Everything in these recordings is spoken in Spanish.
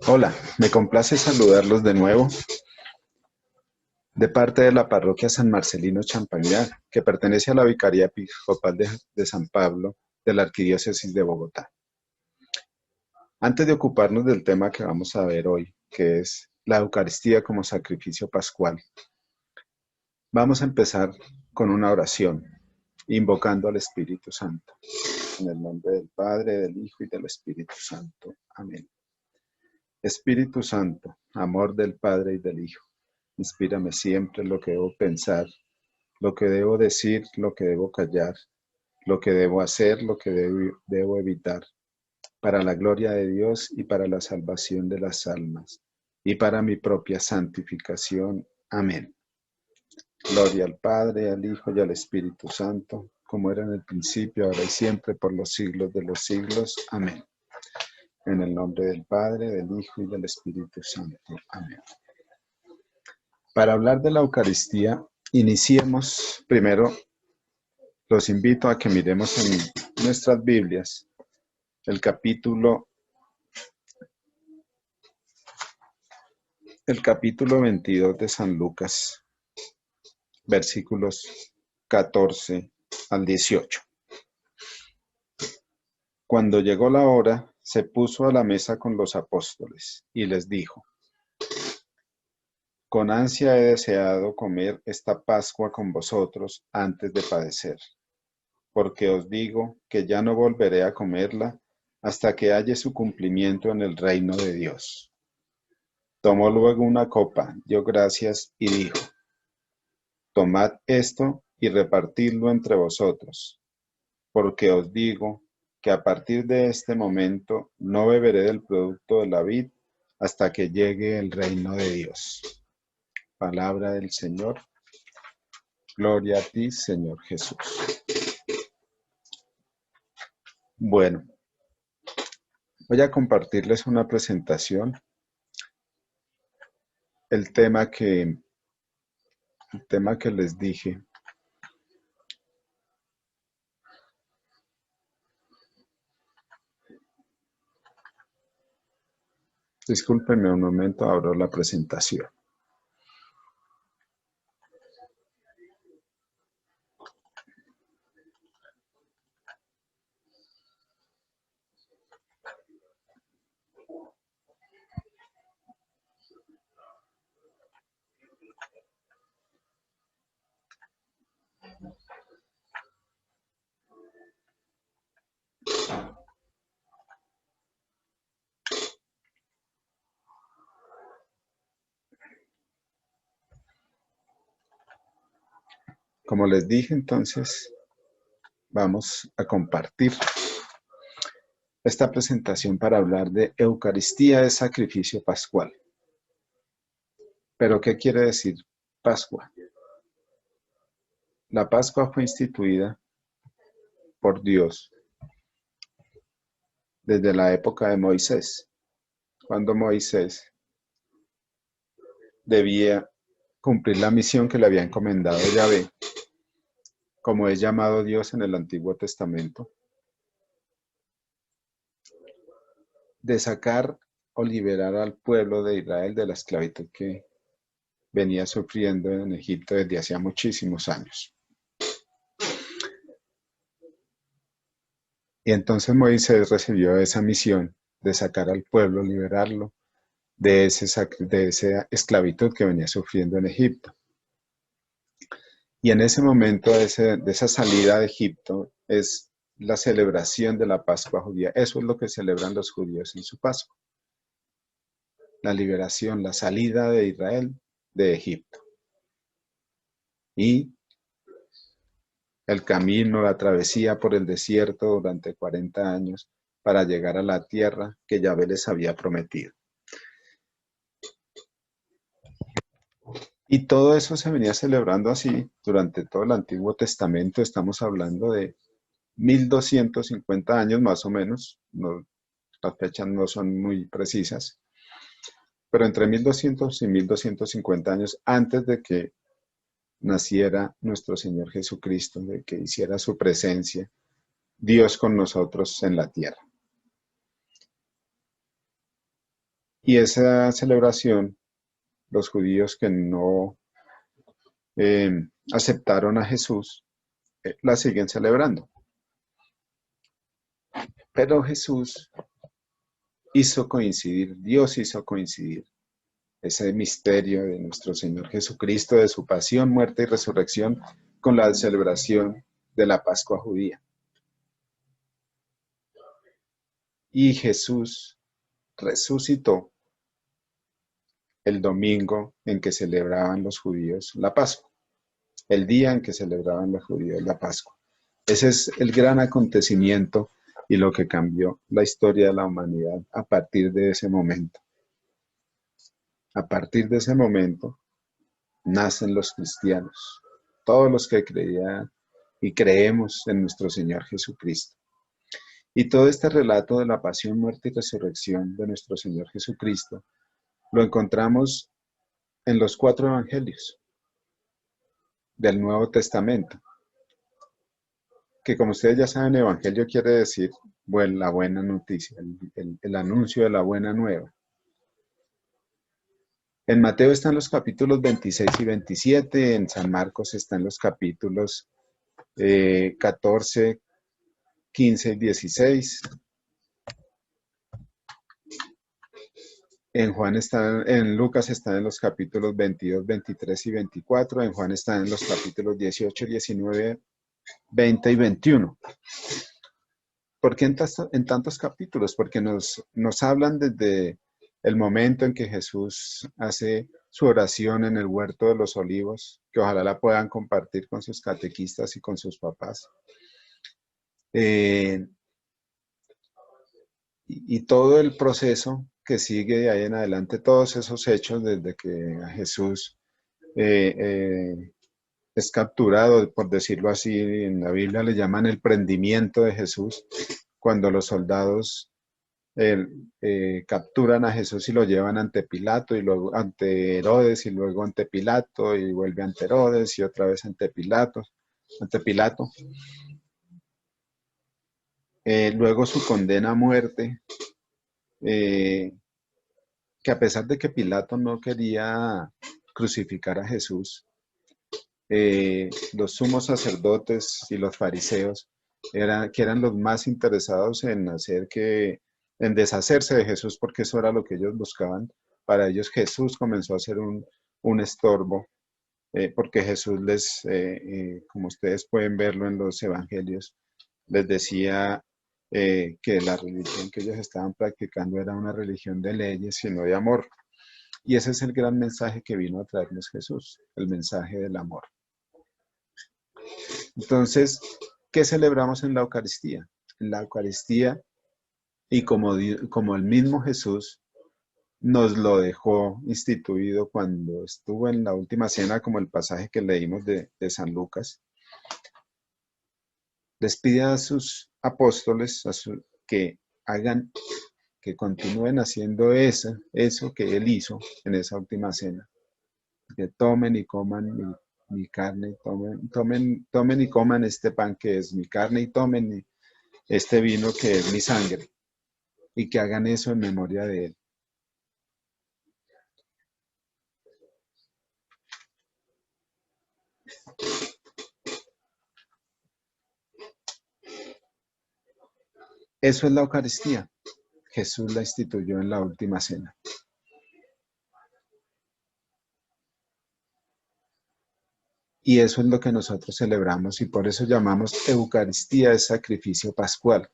Hola, me complace saludarlos de nuevo de parte de la parroquia San Marcelino Champagnat, que pertenece a la Vicaría Episcopal de San Pablo de la Arquidiócesis de Bogotá. Antes de ocuparnos del tema que vamos a ver hoy, que es la Eucaristía como sacrificio pascual, vamos a empezar con una oración, invocando al Espíritu Santo. En el nombre del Padre, del Hijo y del Espíritu Santo. Amén. Espíritu Santo, amor del Padre y del Hijo, inspírame siempre en lo que debo pensar, lo que debo decir, lo que debo callar, lo que debo hacer, lo que debo evitar, para la gloria de Dios y para la salvación de las almas, y para mi propia santificación. Amén. Gloria al Padre, al Hijo y al Espíritu Santo, como era en el principio, ahora y siempre, por los siglos de los siglos. Amén. En el nombre del Padre, del Hijo y del Espíritu Santo. Amén. Para hablar de la Eucaristía, iniciemos primero. Los invito a que miremos en nuestras Biblias el capítulo 22 de San Lucas, versículos 14 al 18. Cuando llegó la hora, se puso a la mesa con los apóstoles y les dijo: Con ansia he deseado comer esta Pascua con vosotros antes de padecer, porque os digo que ya no volveré a comerla hasta que haya su cumplimiento en el reino de Dios. Tomó luego una copa, dio gracias y dijo: Tomad esto y repartidlo entre vosotros, porque os digo que a partir de este momento no beberé del producto de la vid hasta que llegue el reino de Dios. Palabra del Señor. Gloria a ti, Señor Jesús. Bueno, voy a compartirles una presentación. El tema que les dije. Discúlpenme un momento, abro la presentación. Como les dije, entonces, vamos a compartir esta presentación para hablar de Eucaristía de sacrificio pascual. ¿Pero qué quiere decir Pascua? La Pascua fue instituida por Dios desde la época de Moisés, cuando Moisés debía cumplir la misión que le había encomendado Yahvé, como es llamado Dios en el Antiguo Testamento, de sacar o liberar al pueblo de Israel de la esclavitud que venía sufriendo en Egipto desde hacía muchísimos años. Y entonces Moisés recibió esa misión de sacar al pueblo, liberarlo de esa esclavitud que venía sufriendo en Egipto. Y en ese momento de esa salida de Egipto es la celebración de la Pascua judía. Eso es lo que celebran los judíos en su Pascua. La liberación, la salida de Israel de Egipto. Y el camino, la travesía por el desierto durante 40 años para llegar a la tierra que Yahvé les había prometido. Y todo eso se venía celebrando así durante todo el Antiguo Testamento. Estamos hablando de 1250 años más o menos. No, las fechas no son muy precisas, pero entre 1200 y 1250 años antes de que naciera nuestro Señor Jesucristo, de que hiciera su presencia, Dios con nosotros en la tierra. Y esa celebración, los judíos que no eh, aceptaron a Jesús, la siguen celebrando. Pero Jesús hizo coincidir, Dios hizo coincidir ese misterio de nuestro Señor Jesucristo, de su pasión, muerte y resurrección, con la celebración de la Pascua judía. Y Jesús resucitó el domingo en que celebraban los judíos la Pascua, el día en que celebraban los judíos la Pascua. Ese es el gran acontecimiento y lo que cambió la historia de la humanidad a partir de ese momento. A partir de ese momento nacen los cristianos, todos los que creían y creemos en nuestro Señor Jesucristo. Y todo este relato de la pasión, muerte y resurrección de nuestro Señor Jesucristo lo encontramos en los 4 evangelios del Nuevo Testamento, que como ustedes ya saben, evangelio quiere decir la buena noticia, el anuncio de la buena nueva. En Mateo están los capítulos 26 y 27, en San Marcos están los capítulos 14, 15 y 16. En Lucas están en los capítulos 22, 23 y 24. En Juan están en los capítulos 18, 19, 20 y 21. ¿Por qué en tantos capítulos? Porque nos hablan desde el momento en que Jesús hace su oración en el huerto de los olivos, que ojalá la puedan compartir con sus catequistas y con sus papás. Y todo el proceso que sigue de ahí en adelante, todos esos hechos desde que Jesús es capturado, por decirlo así, en la Biblia le llaman el prendimiento de Jesús, cuando los soldados capturan a Jesús y lo llevan ante Pilato y luego ante Herodes y luego ante Pilato y vuelve ante Herodes y otra vez ante Pilato. Luego su condena a muerte, que a pesar de que Pilato no quería crucificar a Jesús, los sumos sacerdotes y los fariseos que eran los más interesados en en deshacerse de Jesús, porque eso era lo que ellos buscaban. Para ellos Jesús comenzó a ser un estorbo, porque Jesús como ustedes pueden verlo en los evangelios, les decía que la religión que ellos estaban practicando era una religión de leyes y no de amor. Y ese es el gran mensaje que vino a traernos Jesús, el mensaje del amor. Entonces, ¿qué celebramos en la Eucaristía? En la Eucaristía, y como el mismo Jesús nos lo dejó instituido cuando estuvo en la última cena, como el pasaje que leímos de San Lucas, les pide a sus apóstoles que continúen haciendo eso que él hizo en esa última cena, que tomen y coman mi carne, tomen y coman este pan que es mi carne y tomen este vino que es mi sangre, y que hagan eso en memoria de él. Eso es la Eucaristía. Jesús la instituyó en la última cena. Y eso es lo que nosotros celebramos y por eso llamamos Eucaristía de sacrificio pascual,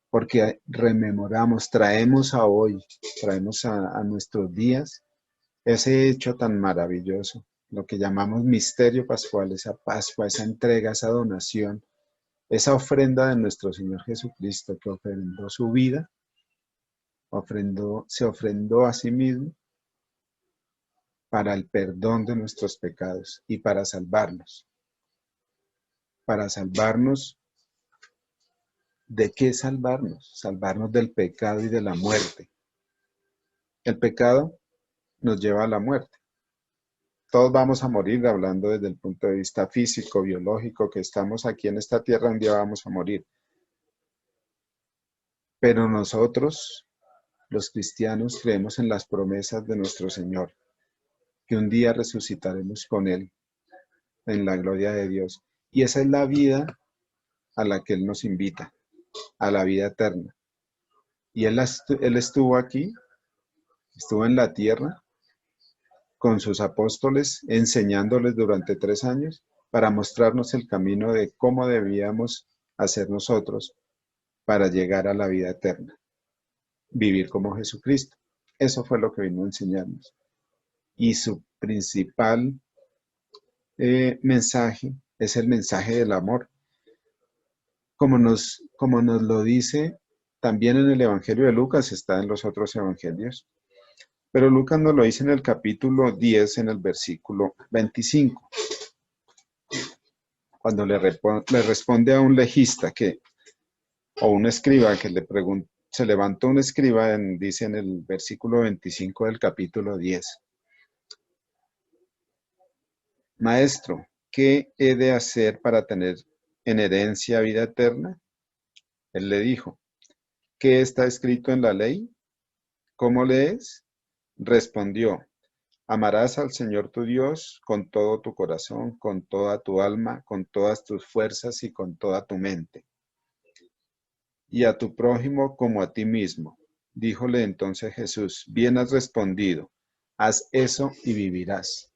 porque rememoramos, traemos a nuestros días ese hecho tan maravilloso, lo que llamamos misterio pascual, esa Pascua, esa entrega, esa donación, esa ofrenda de nuestro Señor Jesucristo que ofrendó su vida, se ofrendó a sí mismo para el perdón de nuestros pecados y para salvarnos. Para salvarnos, ¿de qué salvarnos? Salvarnos del pecado y de la muerte. El pecado nos lleva a la muerte. Todos vamos a morir, hablando desde el punto de vista físico, biológico, que estamos aquí en esta tierra, un día vamos a morir. Pero nosotros Los cristianos creemos en las promesas de nuestro Señor, que un día resucitaremos con Él en la gloria de Dios. Y esa es la vida a la que Él nos invita, a la vida eterna. Y Él estuvo aquí, estuvo en la tierra con sus apóstoles, enseñándoles durante 3 años para mostrarnos el camino de cómo debíamos hacer nosotros para llegar a la vida eterna, vivir como Jesucristo. Eso fue lo que vino a enseñarnos. Y su principal mensaje es el mensaje del amor, como nos lo dice también en el Evangelio de Lucas, está en los otros evangelios, pero Lucas nos lo dice en el capítulo 10, en el versículo 25, cuando le responde a un legista o un escriba que le pregunta, se levantó un escriba, dice en el versículo 25 del capítulo 10, Maestro, ¿qué he de hacer para tener en herencia vida eterna? Él le dijo, ¿qué está escrito en la ley? ¿Cómo lees? Respondió, amarás al Señor tu Dios con todo tu corazón, con toda tu alma, con todas tus fuerzas y con toda tu mente. Y a tu prójimo como a ti mismo. Díjole entonces Jesús, bien has respondido, haz eso y vivirás.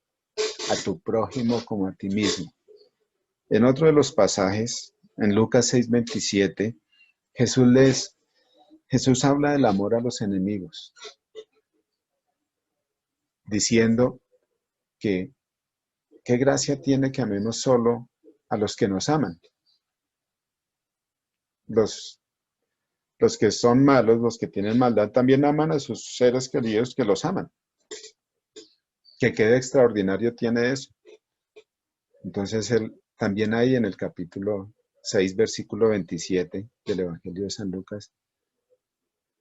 A tu prójimo como a ti mismo. En otro de los pasajes, en Lucas 6:27, Jesús habla del amor a los enemigos, diciendo que qué gracia tiene que amemos solo a los que nos aman. Los que son malos, los que tienen maldad, también aman a sus seres queridos que los aman. Que qué de extraordinario tiene eso. Entonces, también ahí en el capítulo 6, versículo 27 del Evangelio de San Lucas,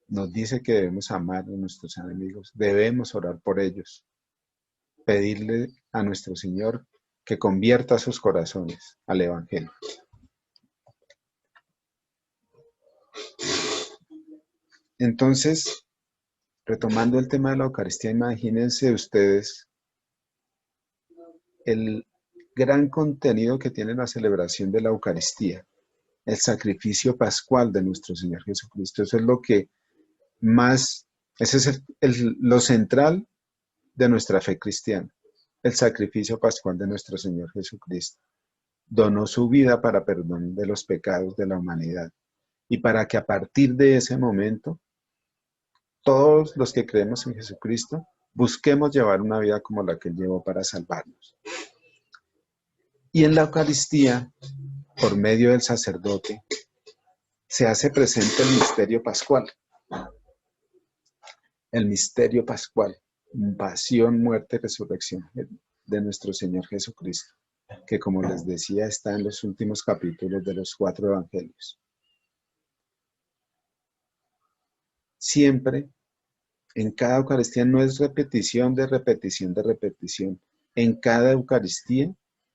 nos dice que debemos amar a nuestros enemigos, debemos orar por ellos, pedirle a nuestro Señor que convierta sus corazones al Evangelio. Entonces, retomando el tema de la Eucaristía, imagínense ustedes el gran contenido que tiene la celebración de la Eucaristía, el sacrificio pascual de nuestro Señor Jesucristo. Eso es lo que más, ese es lo central de nuestra fe cristiana, el sacrificio pascual de nuestro Señor Jesucristo. Donó su vida para perdón de los pecados de la humanidad y para que a partir de ese momento todos los que creemos en Jesucristo busquemos llevar una vida como la que Él llevó para salvarnos. Y en la Eucaristía, por medio del sacerdote, se hace presente el misterio pascual. El misterio pascual, pasión, muerte, resurrección de nuestro Señor Jesucristo, que como les decía está en los últimos capítulos de los 4 evangelios. Siempre, en cada Eucaristía, no es repetición de repetición de repetición. En cada Eucaristía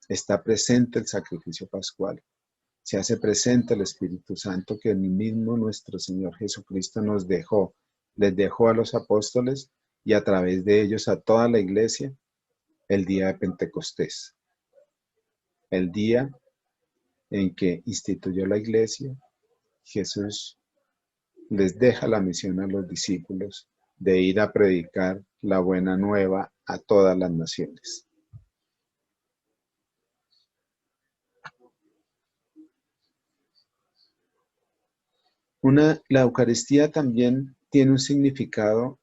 está presente el sacrificio pascual. Se hace presente el Espíritu Santo que el mismo nuestro Señor Jesucristo nos dejó. Les dejó a los apóstoles y a través de ellos a toda la iglesia el día de Pentecostés. El día en que instituyó la iglesia, Jesús les deja la misión a los discípulos de ir a predicar la buena nueva a todas las naciones. La Eucaristía también tiene un significado,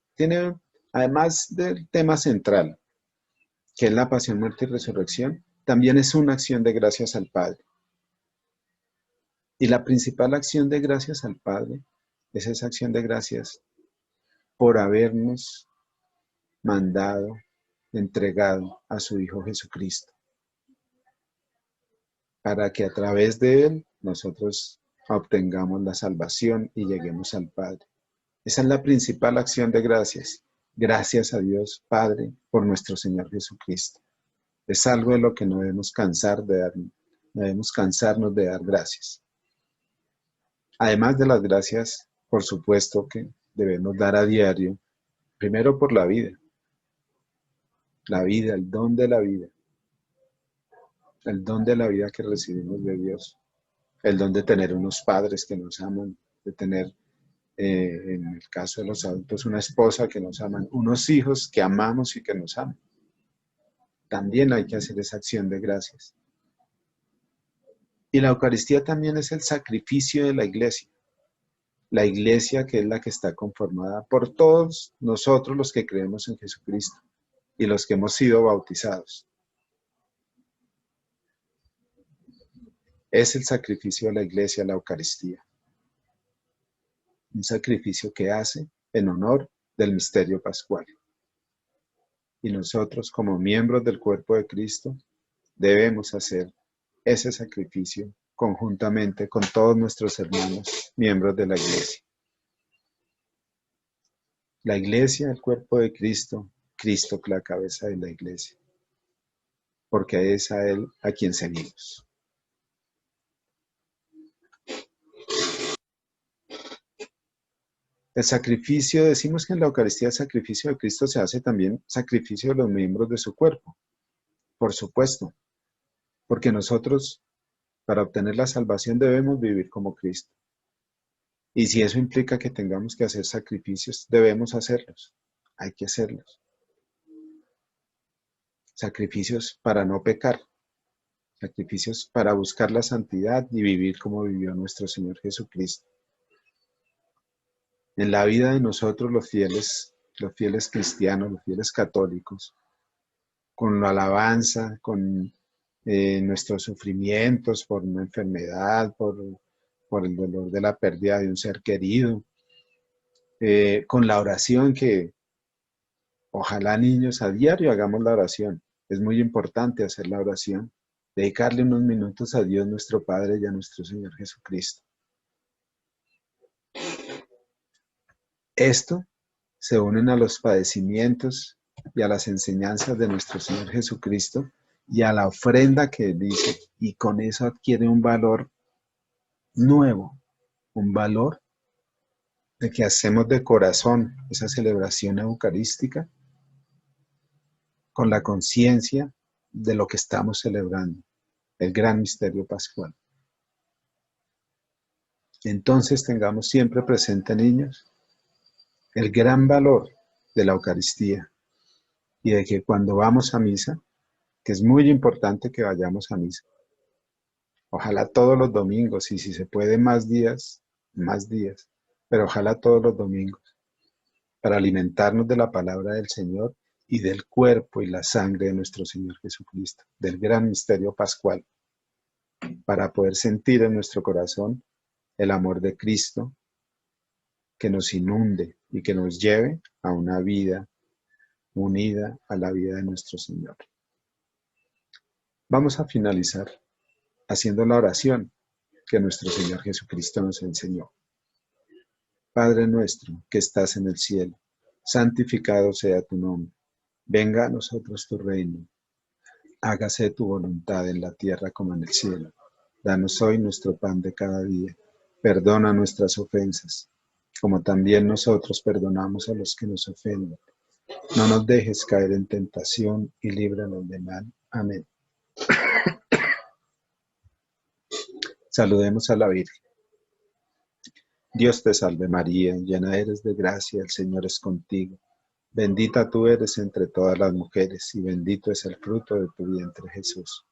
además del tema central, que es la pasión, muerte y resurrección, también es una acción de gracias al Padre. Y la principal acción de gracias al Padre es esa acción de gracias por habernos mandado, entregado a su Hijo Jesucristo, para que a través de Él nosotros obtengamos la salvación y lleguemos al Padre. Esa es la principal acción de gracias. Gracias a Dios Padre por nuestro Señor Jesucristo. Es algo de lo que no debemos cansarnos de dar gracias. Además de las gracias, por supuesto que debemos dar a diario, primero por la vida, el don de la vida que recibimos de Dios, el don de tener unos padres que nos aman, de tener, en el caso de los adultos, una esposa que nos aman, unos hijos que amamos y que nos aman. También hay que hacer esa acción de gracias. Y la Eucaristía también es el sacrificio de la iglesia que es la que está conformada por todos nosotros los que creemos en Jesucristo y los que hemos sido bautizados. Es el sacrificio de la iglesia, la Eucaristía. Un sacrificio que hace en honor del misterio pascual. Y nosotros, como miembros del cuerpo de Cristo, debemos hacer ese sacrificio conjuntamente con todos nuestros hermanos, miembros de la iglesia. La iglesia, el cuerpo de Cristo, Cristo la cabeza de la iglesia, porque es a Él a quien seguimos. El sacrificio, decimos que en la Eucaristía el sacrificio de Cristo se hace también sacrificio de los miembros de su cuerpo, por supuesto, porque nosotros, para obtener la salvación, debemos vivir como Cristo. Y si eso implica que tengamos que hacer sacrificios, debemos hacerlos, hay que hacerlos. Sacrificios para no pecar, sacrificios para buscar la santidad y vivir como vivió nuestro Señor Jesucristo. En la vida de nosotros los fieles cristianos, los fieles católicos, con la alabanza, con nuestros sufrimientos por una enfermedad, por el dolor de la pérdida de un ser querido, con la oración que ojalá niños a diario hagamos la oración. Es muy importante hacer la oración, dedicarle unos minutos a Dios nuestro Padre y a nuestro Señor Jesucristo. Esto se unen a los padecimientos y a las enseñanzas de nuestro Señor Jesucristo y a la ofrenda que Él hizo, y con eso adquiere un valor nuevo, un valor de que hacemos de corazón esa celebración eucarística con la conciencia de lo que estamos celebrando, el gran misterio pascual. Entonces tengamos siempre presente, niños, el gran valor de la Eucaristía y de que cuando vamos a misa, que es muy importante que vayamos a misa, ojalá todos los domingos, y si se puede más días, pero ojalá todos los domingos, para alimentarnos de la palabra del Señor y del cuerpo y la sangre de nuestro Señor Jesucristo, del gran misterio pascual, para poder sentir en nuestro corazón el amor de Cristo que nos inunde y que nos lleve a una vida unida a la vida de nuestro Señor. Vamos a finalizar haciendo la oración que nuestro Señor Jesucristo nos enseñó. Padre nuestro que estás en el cielo, santificado sea tu nombre. Venga a nosotros tu reino. Hágase tu voluntad en la tierra como en el cielo. Danos hoy nuestro pan de cada día. Perdona nuestras ofensas, como también nosotros perdonamos a los que nos ofenden. No nos dejes caer en tentación y líbranos del mal. Amén. Saludemos a la Virgen. Dios te salve María, llena eres de gracia, el Señor es contigo. Bendita tú eres entre todas las mujeres, y bendito es el fruto de tu vientre, Jesús.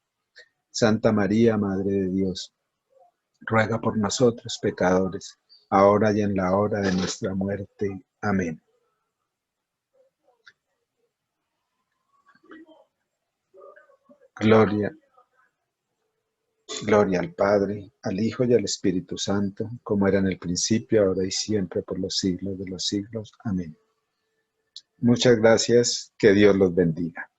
Santa María, Madre de Dios, ruega por nosotros pecadores, ahora y en la hora de nuestra muerte. Amén. Gloria al Padre, al Hijo y al Espíritu Santo, como era en el principio, ahora y siempre, por los siglos de los siglos. Amén. Muchas gracias, que Dios los bendiga.